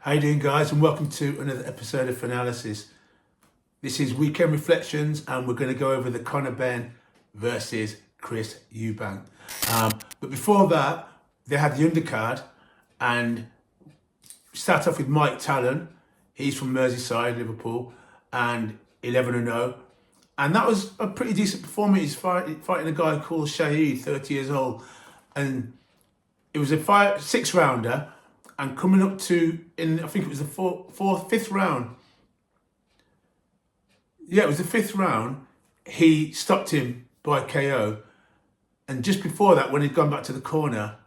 How you doing, guys, and welcome to another episode of Analysis. This is Weekend Reflections, and we're going to go over the Conor Benn versus Chris Embank. But before that, they had the undercard, and start off with Mike Talon. He's from Merseyside, Liverpool, and 11-0. And that was a pretty decent performance. He's fighting a guy called Shahid, 30 years old. And it was a six-rounder. And coming up to, I think it was the fifth round. Yeah, it was the fifth round. He stopped him by KO. And just before that, when he'd gone back to the corner,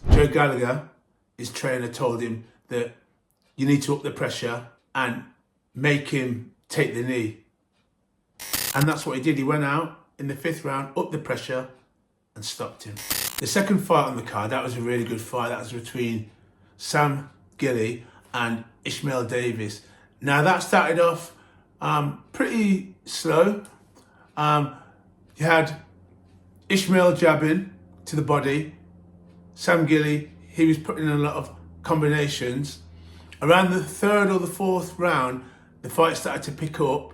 Joe Gallagher, his trainer, told him that you need to up the pressure and make him take the knee. And that's what he did. He went out in the fifth round, upped the pressure, and stopped him. The second fight on the card, that was a really good fight. That was between Sam Gilley and Ishmael Davis. Now that started off pretty slow. You had Ishmael jabbing to the body. Sam Gilley, he was putting in a lot of combinations. Around the third or the fourth round, the fight started to pick up.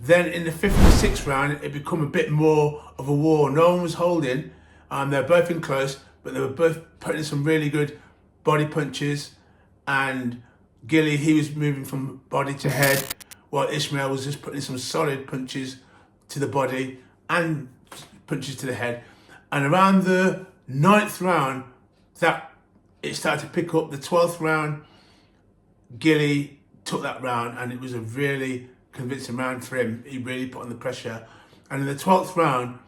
Then in the fifth and sixth round, it became a bit more of a war. No one was holding. They were both in close, but they were both putting some really good body punches. And Gilley, he was moving from body to head, while Ishmael was just putting some solid punches to the body and punches to the head. And around the ninth round, that it started to pick up. The 12th round, Gilley took that round, and it was a really convincing round for him. He really put on the pressure. And in the 12th round,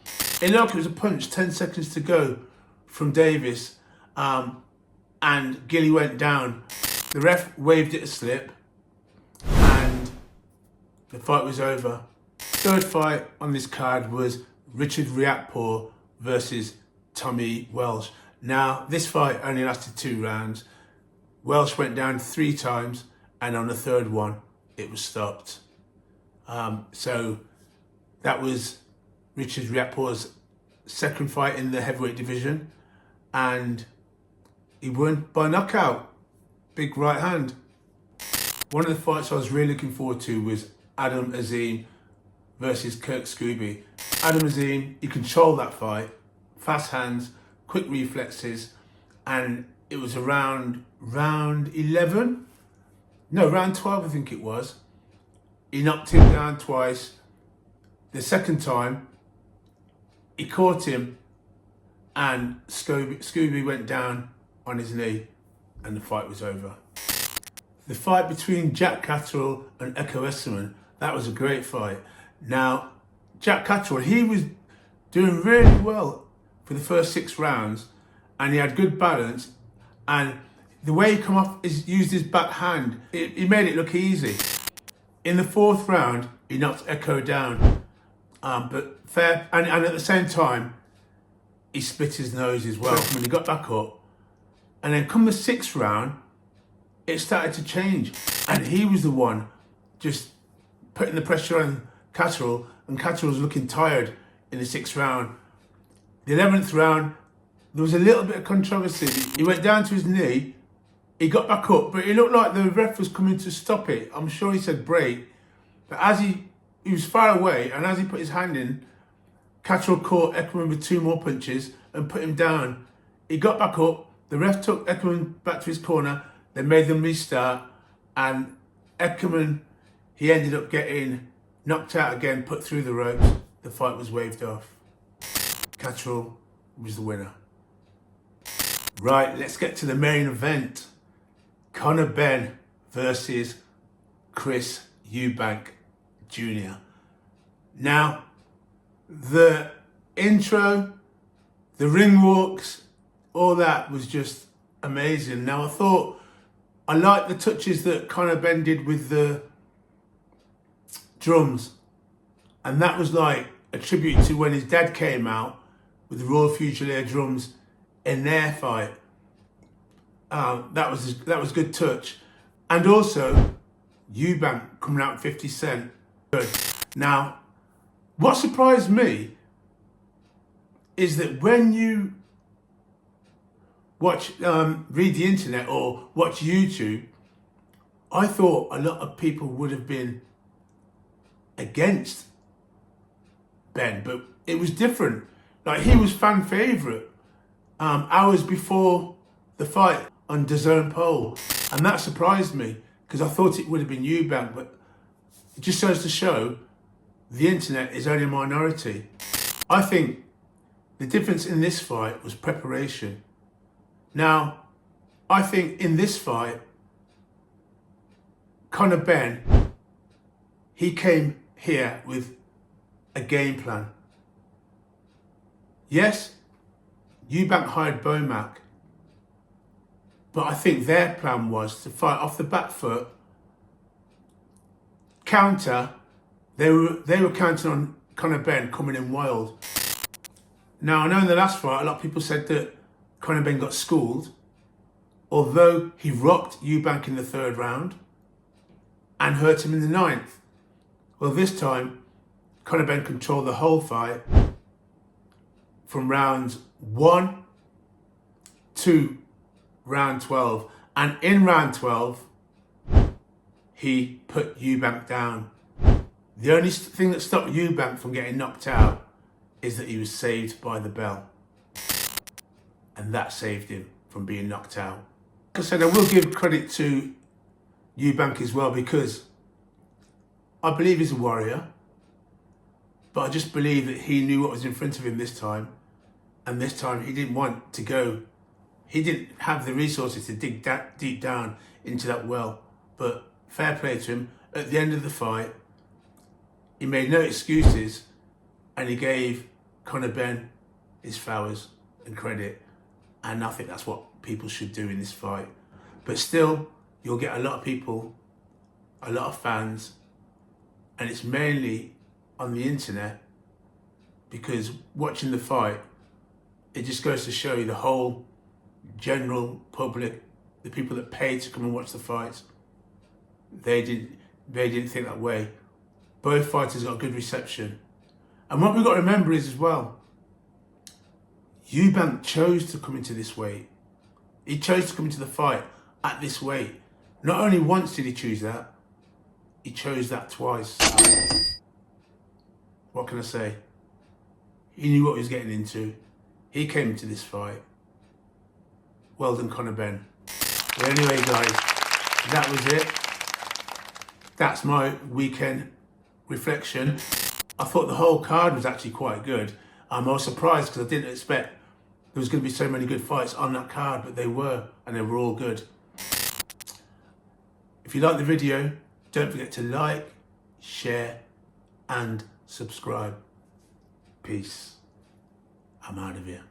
it looked like it was a punch, 10 seconds to go from Davis, and Gilley went down. The ref waved it a slip, and the fight was over. Third fight on this card was Richard Riakporhe versus Tommy Welsh. Now, this fight only lasted 2 rounds. Welsh went down 3 times, and on the third one, it was stopped. So that was Richard Riakporhe's second fight in the heavyweight division, and he won by knockout, big right hand. One of the fights I was really looking forward to was Adam Azim versus Kirk Scooby. Adam Azim, he controlled that fight, fast hands, quick reflexes, and it was around round 11? No, round 12 I think it was. He knocked him down twice. The second time, he caught him, and Scooby went down on his knee, and the fight was over. The fight between Jack Catterall and Eko Esserman, that was a great fight. Now, Jack Catterall, he was doing really well for the first 6 rounds, and he had good balance, and the way he come off is used his back hand. He made it look easy. In the 4th round, he knocked Eko down. But fair, and at the same time, he split his nose as well when he got back up. And then come the 6th round, it started to change. And he was the one just putting the pressure on Catterall, and Catterall was looking tired in the 6th round. The 11th round, there was a little bit of controversy. He went down to his knee, he got back up, but it looked like the ref was coming to stop it. I'm sure he said break. But as he was far away, and as he put his hand in, Catterall caught Eckerman with 2 more punches and put him down. He got back up, the ref took Eckerman back to his corner, they made them restart, and Eckerman, he ended up getting knocked out again, put through the ropes. The fight was waved off. Catterall was the winner. Right, let's get to the main event. Conor Benn versus Chris Embank Jr. Now, the intro, the ring walks, all that was just amazing. Now, I liked the touches that Conor Benn did with the drums. And that was like a tribute to when his dad came out with the Royal Fusilier drums in their fight. That was a good touch. And also, Eubank coming out 50 Cent. Good. Now, what surprised me is that when you read the internet or watch YouTube, I thought a lot of people would have been against Benn, but it was different. Like, he was fan favourite hours before the fight on DAZN poll, and that surprised me because I thought it would have been Eubank, but it just goes to show the internet is only a minority. I think the difference in this fight was preparation. Now, I think in this fight, Conor Benn, he came here with a game plan. Yes, Eubank hired Benn-Eubank, but I think their plan was to fight off the back foot, counter. They were counting on Conor Benn coming in wild. Now, I know in the last fight, a lot of people said that Conor Benn got schooled, although he rocked Eubank in the 3rd round and hurt him in the 9th. Well, this time, Conor Benn controlled the whole fight from rounds 1 to round 12. And in round 12, he put Eubank down. The only thing that stopped Eubank from getting knocked out is that he was saved by the bell. And that saved him from being knocked out. Like I said, I will give credit to Eubank as well, because I believe he's a warrior, but I just believe that he knew what was in front of him this time, and this time he didn't want to go. He didn't have the resources to dig deep down into that well, but fair play to him. At the end of the fight, he made no excuses, and he gave Conor Benn his flowers and credit, and I think that's what people should do in this fight. But still, you'll get a lot of people, a lot of fans, and it's mainly on the internet, because watching the fight, it just goes to show you the whole general public, the people that paid to come and watch the fights, they didn't think that way. Both fighters got a good reception. And what we've got to remember is as well, Eubank chose to come into this weight. He chose to come into the fight at this weight. Not only once did he choose that, he chose that twice. What can I say? He knew what he was getting into. He came into this fight. Well done, Conor Benn. But anyway, guys, that was it. That's my weekend reflection. I thought the whole card was actually quite good. I was surprised because I didn't expect there was going to be so many good fights on that card, but they were, and they were all good. If you like the video, don't forget to like, share, and subscribe. Peace. I'm out of here.